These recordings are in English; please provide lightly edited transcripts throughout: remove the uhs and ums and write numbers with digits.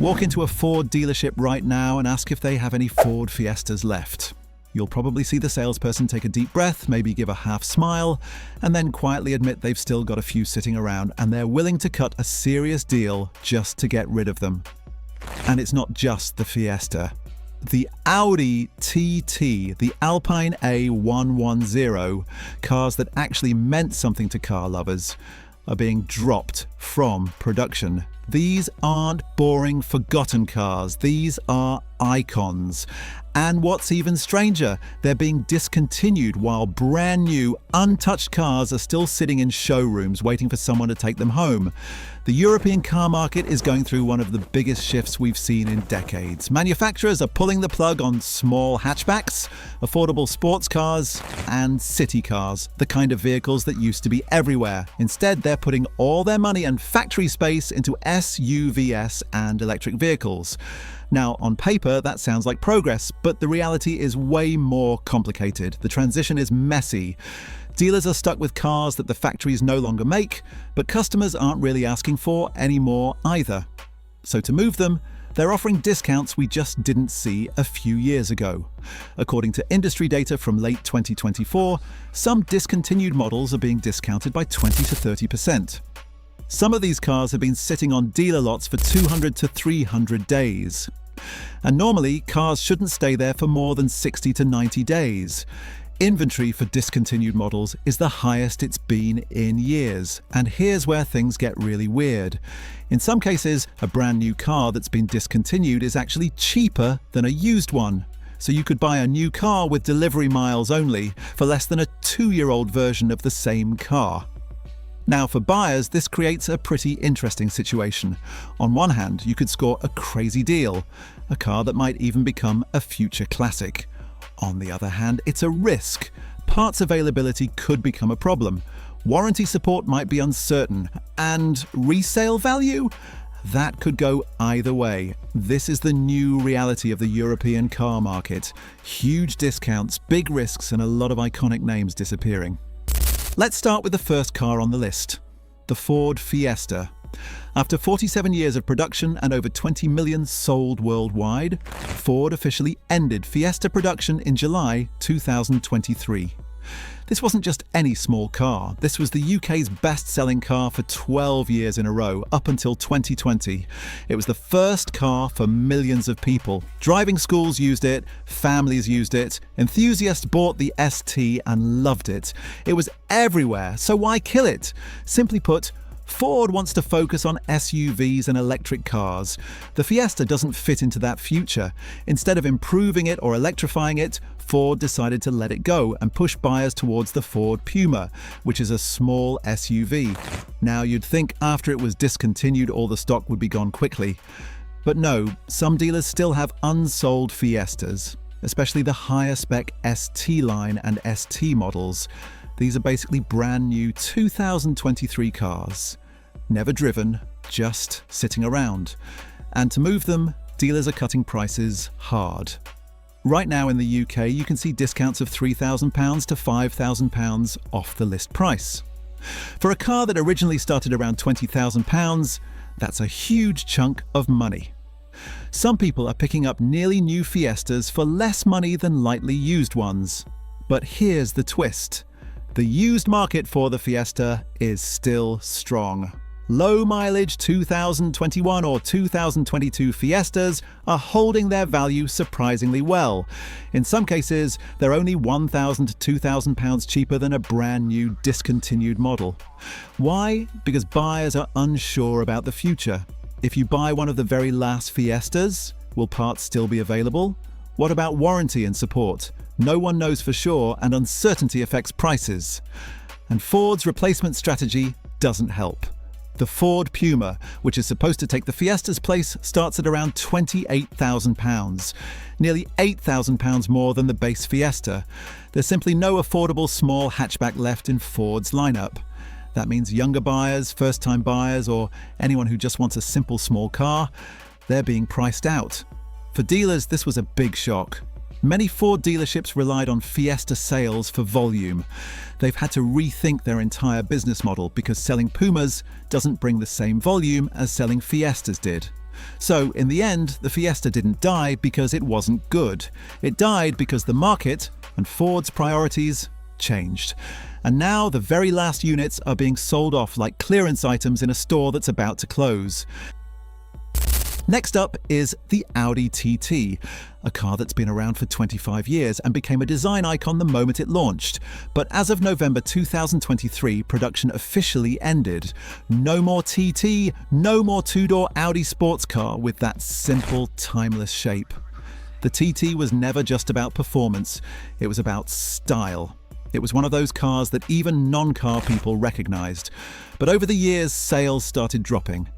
Walk into a Ford dealership right now and ask if they have any Ford Fiestas left. You'll probably see the salesperson take a deep breath, maybe give a half smile, and then quietly admit they've still got a few sitting around and they're willing to cut a serious deal just to get rid of them. And it's not just the Fiesta. The Audi TT, the Alpine A110, cars that actually meant something to car lovers, are being dropped from production. These aren't boring, forgotten cars. These are icons. And what's even stranger, they're being discontinued while brand new, untouched cars are still sitting in showrooms waiting for someone to take them home. The European car market is going through one of the biggest shifts we've seen in decades. Manufacturers are pulling the plug on small hatchbacks, affordable sports cars, and city cars, the kind of vehicles that used to be everywhere. Instead, they're putting all their money and factory space into SUVs and electric vehicles. Now, on paper, that sounds like progress, but the reality is way more complicated. The transition is messy. Dealers are stuck with cars that the factories no longer make, but customers aren't really asking for anymore either. So to move them, they're offering discounts we just didn't see a few years ago. According to industry data from late 2024, some discontinued models are being discounted by 20 to 30%. Some of these cars have been sitting on dealer lots for 200 to 300 days. And normally, cars shouldn't stay there for more than 60 to 90 days. Inventory for discontinued models is the highest it's been in years. And here's where things get really weird. In some cases, a brand new car that's been discontinued is actually cheaper than a used one. So you could buy a new car with delivery miles only for less than a 2-year-old version of the same car. Now, for buyers, this creates a pretty interesting situation. On one hand, you could score a crazy deal, a car that might even become a future classic. On the other hand, it's a risk. Parts availability could become a problem. Warranty support might be uncertain. And resale value? That could go either way. This is the new reality of the European car market. Huge discounts, big risks, and a lot of iconic names disappearing. Let's start with the first car on the list, the Ford Fiesta. After 47 years of production and over 20 million sold worldwide, Ford officially ended Fiesta production in July 2023. This wasn't just any small car. This was the UK's best-selling car for 12 years in a row, up until 2020. It was the first car for millions of people. Driving schools used it, families used it, enthusiasts bought the ST and loved it. It was everywhere, so why kill it? Simply put, Ford wants to focus on SUVs and electric cars. The Fiesta doesn't fit into that future. Instead of improving it or electrifying it, Ford decided to let it go and push buyers towards the Ford Puma, which is a small SUV. Now, you'd think after it was discontinued, all the stock would be gone quickly. But no, some dealers still have unsold Fiestas, especially the higher spec ST line and ST models. These are basically brand new 2023 cars. Never driven, just sitting around. And to move them, dealers are cutting prices hard. Right now in the UK, you can see discounts of £3,000 to £5,000 off the list price. For a car that originally started around £20,000, that's a huge chunk of money. Some people are picking up nearly new Fiestas for less money than lightly used ones. But here's the twist. The used market for the Fiesta is still strong. Low mileage 2021 or 2022 Fiestas are holding their value surprisingly well. In some cases, they're only £1,000 to £2,000 cheaper than a brand new discontinued model. Why? Because buyers are unsure about the future. If you buy one of the very last Fiestas, will parts still be available? What about warranty and support? No one knows for sure, and uncertainty affects prices. And Ford's replacement strategy doesn't help. The Ford Puma, which is supposed to take the Fiesta's place, starts at around £28,000, nearly £8,000 more than the base Fiesta. There's simply no affordable small hatchback left in Ford's lineup. That means younger buyers, first-time buyers, or anyone who just wants a simple small car, they're being priced out. For dealers, this was a big shock. Many Ford dealerships relied on Fiesta sales for volume. They've had to rethink their entire business model because selling Pumas doesn't bring the same volume as selling Fiestas did. So, in the end, the Fiesta didn't die because it wasn't good. It died because the market and Ford's priorities changed. And now the very last units are being sold off like clearance items in a store that's about to close. Next up is the Audi TT, a car that's been around for 25 years and became a design icon the moment it launched. But as of November 2023, production officially ended. No more TT, no more two-door Audi sports car with that simple, timeless shape. The TT was never just about performance, it was about style. It was one of those cars that even non-car people recognized. But over the years, sales started dropping.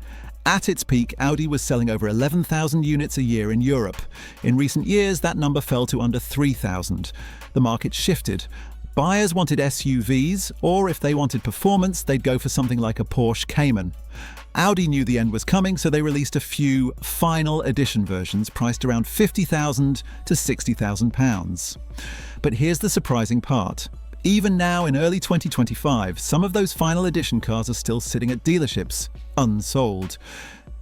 At its peak, Audi was selling over 11,000 units a year in Europe. In recent years, that number fell to under 3,000. The market shifted. Buyers wanted SUVs, or if they wanted performance, they'd go for something like a Porsche Cayman. Audi knew the end was coming, so they released a few final edition versions priced around £50,000 to £60,000. But here's the surprising part. Even now, in early 2025, some of those final edition cars are still sitting at dealerships, unsold.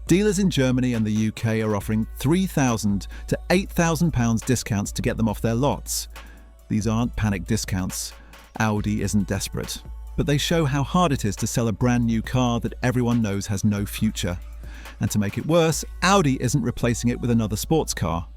Dealers in Germany and the UK are offering £3,000 to £8,000 discounts to get them off their lots. These aren't panic discounts. Audi isn't desperate. But they show how hard it is to sell a brand new car that everyone knows has no future. And to make it worse, Audi isn't replacing it with another sports car.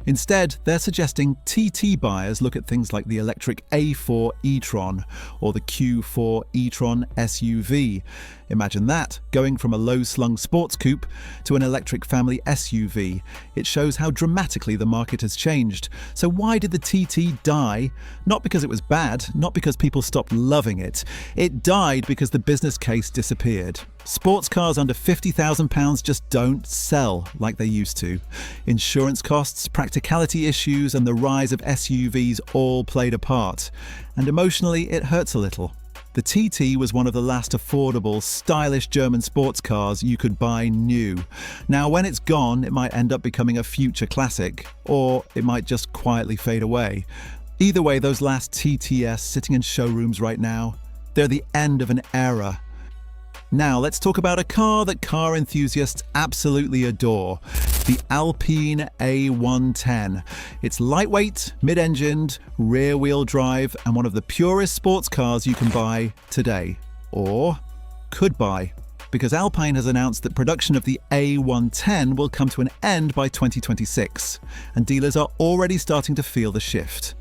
Instead, they're suggesting TT buyers look at things like the electric A4 e-tron or the Q4 e-tron SUV. Imagine that, going from a low-slung sports coupe to an electric family SUV. It shows how dramatically the market has changed. So why did the TT die? Not because it was bad, not because people stopped loving it. It died because the business case disappeared. Sports cars under £50,000 just don't sell like they used to. Insurance costs, practicality issues, and the rise of SUVs all played a part. And emotionally, it hurts a little. The TT was one of the last affordable, stylish German sports cars you could buy new. Now, when it's gone, it might end up becoming a future classic, or it might just quietly fade away. Either way, those last TTS sitting in showrooms right now, they're the end of an era. Now let's talk about a car that car enthusiasts absolutely adore, the Alpine A110. It's lightweight, mid-engined, rear-wheel drive, and one of the purest sports cars you can buy today. Or could buy. Because Alpine has announced that production of the A110 will come to an end by 2026, and dealers are already starting to feel the shift.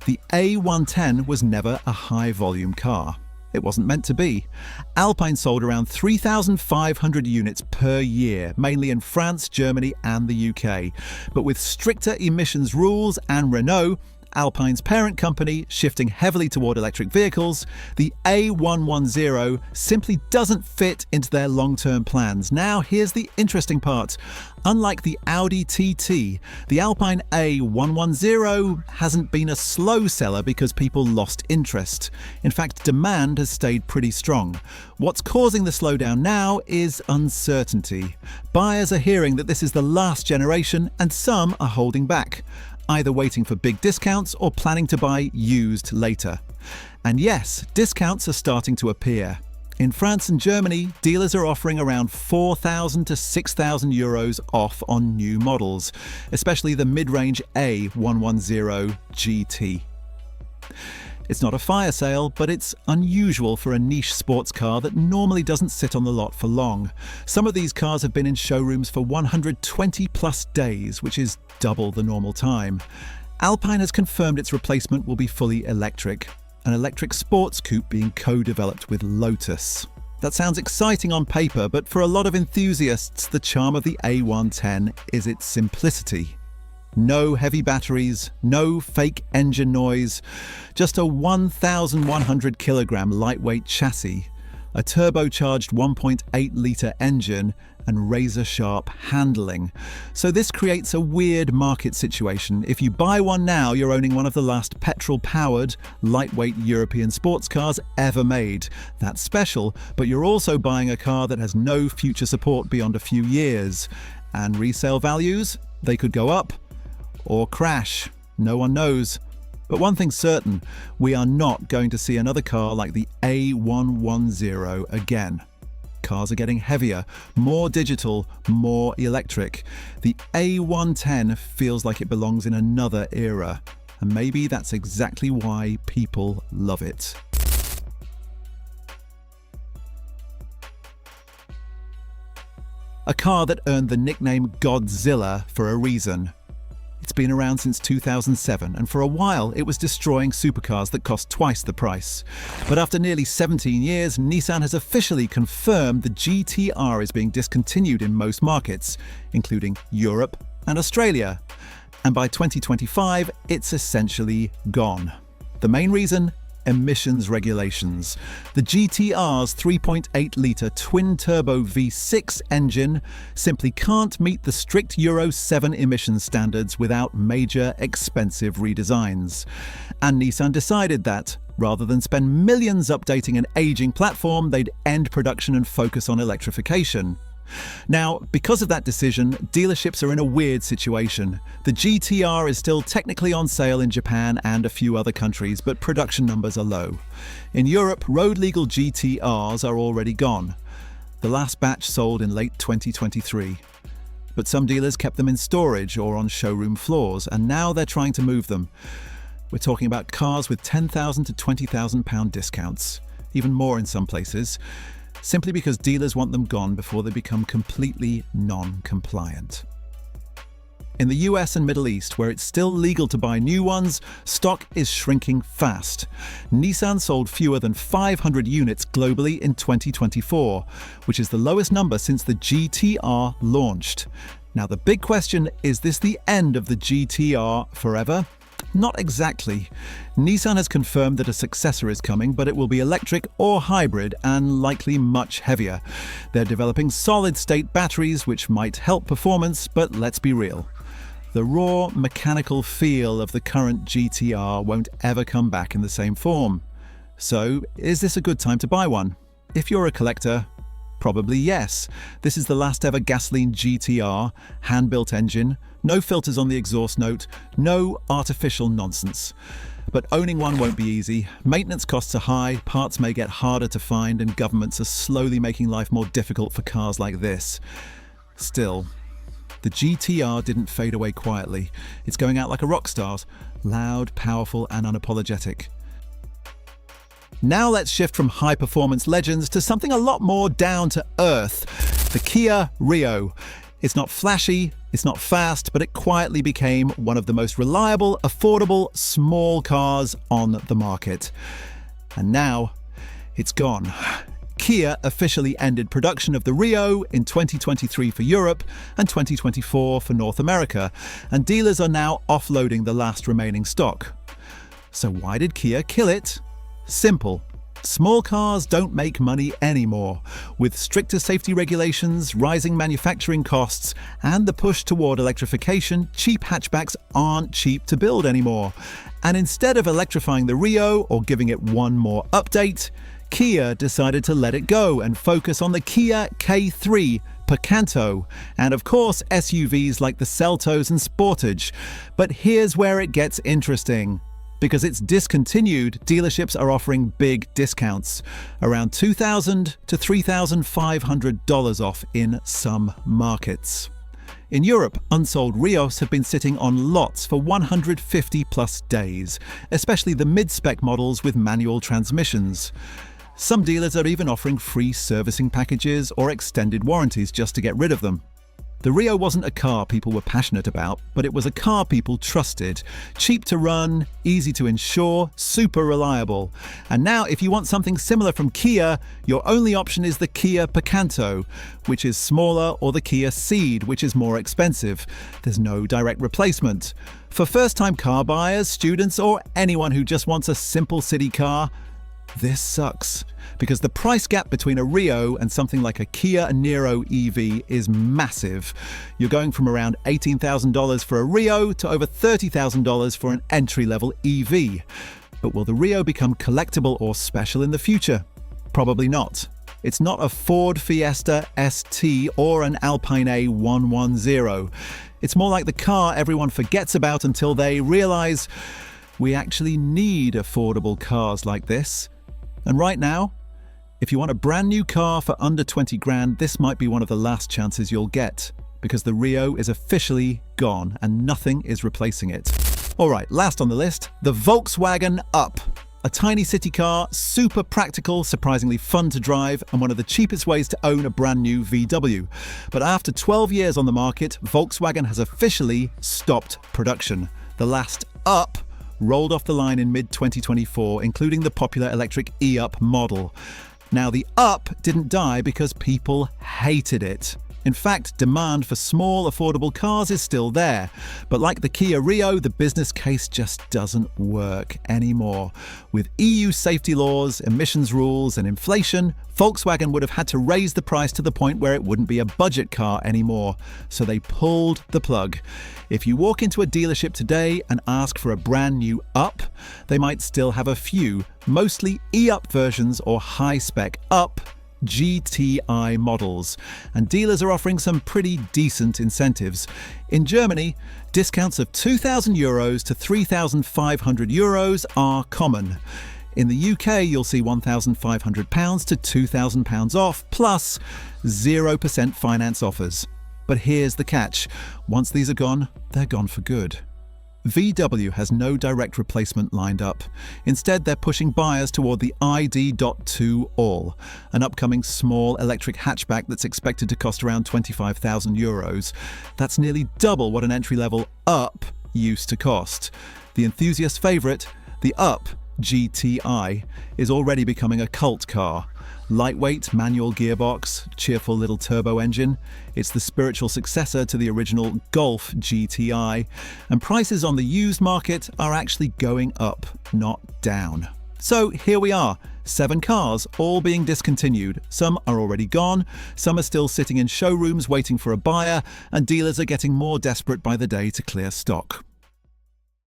The A110 was never a high-volume car. It wasn't meant to be. Alpine sold around 3,500 units per year, mainly in France, Germany and the UK. But with stricter emissions rules and Renault, Alpine's parent company, shifting heavily toward electric vehicles, the A110 simply doesn't fit into their long-term plans. Now, here's the interesting part. Unlike the Audi TT, the Alpine A110 hasn't been a slow seller because people lost interest. In fact, demand has stayed pretty strong. What's causing the slowdown now is uncertainty. Buyers are hearing that this is the last generation, and some are holding back, either waiting for big discounts or planning to buy used later. And yes, discounts are starting to appear. In France and Germany, dealers are offering around €4,000 to €6,000 off on new models, especially the mid-range A110 GT. It's not a fire sale, but it's unusual for a niche sports car that normally doesn't sit on the lot for long. Some of these cars have been in showrooms for 120 plus days, which is double the normal time. Alpine has confirmed its replacement will be fully electric, an electric sports coupe being co-developed with Lotus. That sounds exciting on paper, but for a lot of enthusiasts, the charm of the A110 is its simplicity. No heavy batteries, no fake engine noise, just a 1,100 kilogram lightweight chassis, a turbocharged 1.8-litre engine, and razor-sharp handling. So this creates a weird market situation. If you buy one now, you're owning one of the last petrol-powered, lightweight European sports cars ever made. That's special, but you're also buying a car that has no future support beyond a few years. And resale values? They could go up or crash. No one knows. But one thing's certain, we are not going to see another car like the A110 again. Cars are getting heavier, more digital, more electric. The A110 feels like it belongs in another era, and maybe that's exactly why people love it. A car that earned the nickname Godzilla for a reason. It's been around since 2007, and for a while it was destroying supercars that cost twice the price. But after nearly 17 years, Nissan has officially confirmed the GT-R is being discontinued in most markets, including Europe and Australia. And by 2025, it's essentially gone. The main reason? Emissions regulations. The GT-R's 3.8-litre twin-turbo V6 engine simply can't meet the strict Euro 7 emissions standards without major, expensive redesigns. And Nissan decided that, rather than spend millions updating an aging platform, they'd end production and focus on electrification. Now, because of that decision, dealerships are in a weird situation. The GT-R is still technically on sale in Japan and a few other countries, but production numbers are low. In Europe, road-legal GT-Rs are already gone. The last batch sold in late 2023. But some dealers kept them in storage or on showroom floors, and now they're trying to move them. We're talking about cars with £10,000 to £20,000 discounts, even more in some places, simply because dealers want them gone before they become completely non-compliant. In the US and Middle East, where it's still legal to buy new ones, stock is shrinking fast. Nissan sold fewer than 500 units globally in 2024, which is the lowest number since the GT-R launched. Now the big question, is this the end of the GT-R forever? Not exactly. Nissan has confirmed that a successor is coming, but it will be electric or hybrid and likely much heavier. They're developing solid-state batteries, which might help performance, but let's be real. The raw, mechanical feel of the current GT-R won't ever come back in the same form. So, is this a good time to buy one? If you're a collector, probably yes. This is the last ever gasoline GT-R, hand-built engine, no filters on the exhaust note, no artificial nonsense. But owning one won't be easy. Maintenance costs are high, parts may get harder to find, and governments are slowly making life more difficult for cars like this. Still, the GT-R didn't fade away quietly. It's going out like a rock star, loud, powerful, and unapologetic. Now let's shift from high-performance legends to something a lot more down to earth. The Kia Rio. It's not flashy, it's not fast, but it quietly became one of the most reliable, affordable, small cars on the market. And now, it's gone. Kia officially ended production of the Rio in 2023 for Europe and 2024 for North America, and dealers are now offloading the last remaining stock. So why did Kia kill it? Simple. Small cars don't make money anymore. With stricter safety regulations, rising manufacturing costs, and the push toward electrification, cheap hatchbacks aren't cheap to build anymore. And instead of electrifying the Rio or giving it one more update, Kia decided to let it go and focus on the Kia K3 Picanto, and of course SUVs like the Seltos and Sportage. But here's where it gets interesting. Because it's discontinued, dealerships are offering big discounts, around $2,000 to $3,500 off in some markets. In Europe, unsold Rios have been sitting on lots for 150 plus days, especially the mid-spec models with manual transmissions. Some dealers are even offering free servicing packages or extended warranties just to get rid of them. The Rio wasn't a car people were passionate about, but it was a car people trusted. Cheap to run, easy to insure, super reliable. And now if you want something similar from Kia, your only option is the Kia Picanto, which is smaller, or the Kia Ceed, which is more expensive. There's no direct replacement. For first-time car buyers, students, or anyone who just wants a simple city car, this sucks, because the price gap between a Rio and something like a Kia Niro EV is massive. You're going from around $18,000 for a Rio to over $30,000 for an entry-level EV. But will the Rio become collectible or special in the future? Probably not. It's not a Ford Fiesta ST or an Alpine A110. It's more like the car everyone forgets about until they realize we actually need affordable cars like this. And right now, If you want a brand new car for under 20 grand, this might be one of the last chances you'll get, because the Rio is officially gone and nothing is replacing it. Alright, last on the list, the Volkswagen Up. A tiny city car, super practical, surprisingly fun to drive, and one of the cheapest ways to own a brand new VW. But after 12 years on the market, Volkswagen has officially stopped production. The last Up rolled off the line in mid-2024, including the popular electric e-Up model. Now, the Up didn't die because people hated it. In fact, demand for small, affordable cars is still there. But like the Kia Rio, the business case just doesn't work anymore. With EU safety laws, emissions rules, and inflation, Volkswagen would have had to raise the price to the point where it wouldn't be a budget car anymore. So they pulled the plug. If you walk into a dealership today and ask for a brand new Up, they might still have a few, mostly e-Up versions or high-spec Up GTI models, and dealers are offering some pretty decent incentives. In Germany, discounts of €2,000 to €3,500 are common. In the UK, you'll see £1,500 to £2,000 off, plus 0% finance offers. But here's the catch. Once these are gone, they're gone for good. VW has no direct replacement lined up. Instead, they're pushing buyers toward the ID.2 All, an upcoming small electric hatchback that's expected to cost around €25,000. That's nearly double what an entry-level Up used to cost. The enthusiast favourite, the Up GTI, is already becoming a cult car. Lightweight, manual gearbox, cheerful little turbo engine. It's the spiritual successor to the original Golf GTI, and prices on the used market are actually going up, not down. So here we are, 7 cars, all being discontinued. Some are already gone, some are still sitting in showrooms waiting for a buyer, and dealers are getting more desperate by the day to clear stock.